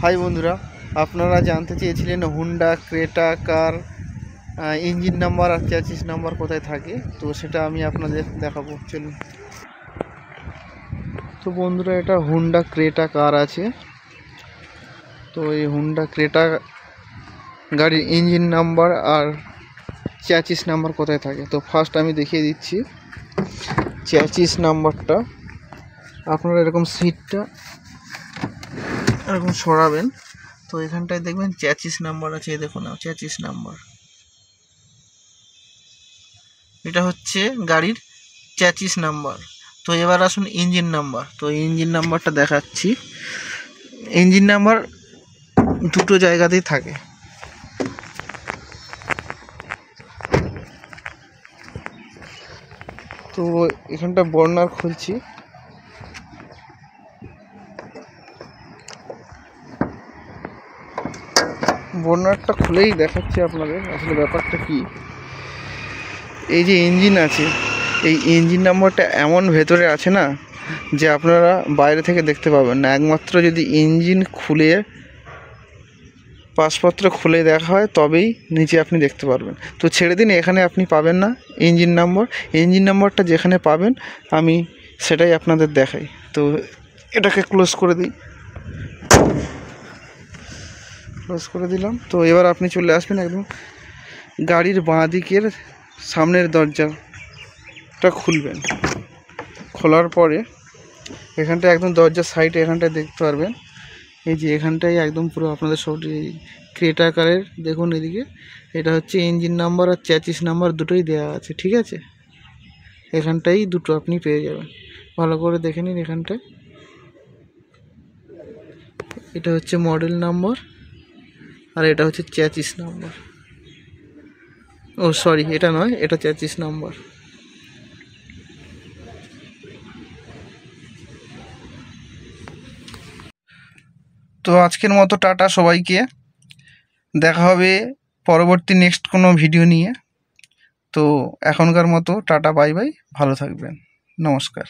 High বন্ধুরা, আপনারা জানতে চেয়েছিলেন Hyundai Creta car engine number আর চ্যাসিস নাম্বার কোথায় থাকে। তো সেটা আমি আপনাদের দেখাবো, চলুন। তো বন্ধুরা, এটা হুন্ডা ক্রেটা কার আছে। তো এই হুন্ডা ক্রেটা গাড়ির ইঞ্জিন নাম্বার আর চ্যাসিস নাম্বার কোথায় থাকে। তো ফার্স্ট আমি দেখিয়ে দিচ্ছি চ্যাসিস নাম্বারটা। আপনারা এরকম সিটটা এরকম সরাবেন, তো এখানটায় দেখবেন চ্যাসিস নাম্বার আছে। এই দেখুন চ্যাসিস নাম্বার, এটা হচ্ছে গাড়ির চ্যাসিস নাম্বার। তো এবার আসুন ইঞ্জিন নাম্বার। তো ইঞ্জিন নাম্বারটা দেখাচ্ছি। ইঞ্জিন নাম্বার দুটো জায়গাতেই থাকে। তো এখানটা বর্নার খুলছি। বর্নারটা খুলেই দেখাচ্ছি আপনাদের আসলে ব্যাপারটা কি। এই যে ইঞ্জিন আছে, এই ইঞ্জিন নাম্বারটা এমন ভেতরে আছে না যে আপনারা বাইরে থেকে দেখতে পাবেন না। একমাত্র যদি ইঞ্জিন খুলে পাসপত্র খুলে দেখা হয় তবেই নিচে আপনি দেখতে পারবেন। তো ছেড়ে দিন, এখানে আপনি পাবেন না ইঞ্জিন নাম্বার। ইঞ্জিন নাম্বারটা যেখানে পাবেন আমি সেটাই আপনাদের দেখাই। তো এটাকে ক্লোজ করে দিই, ক্লোজ করে দিলাম। তো এবার আপনি চলে আসবেন একদম গাড়ির বাঁ দিকের সামনের দরজাটা খুলবেন। খোলার পরে এখানটায় একদম দরজার সাইডে এখানটায় দেখতে পারবেন, এই যে এখানটায় একদম পুরো আপনাদের সব ক্রেটা কারের দেখুন এদিকে, এটা হচ্ছে ইঞ্জিন নাম্বার আর চ্যাসিস নাম্বার দুটোই দেওয়া আছে, ঠিক আছে। এখানটাই দুটো আপনি পেয়ে যাবেন, ভালো করে দেখে নিন। এখানটায় এটা হচ্ছে মডেল নাম্বার আর এটা হচ্ছে চ্যাসিস নাম্বার। ও সরি, এটা নয়, এটা চ্যাসিস নাম্বার। তো আজকের মতো টাটা সবাইকে, দেখা হবে পরবর্তী নেক্সট কোনো ভিডিও নিয়ে। তো এখনকার মতো টাটা, বাই বাই, ভালো থাকবেন, নমস্কার।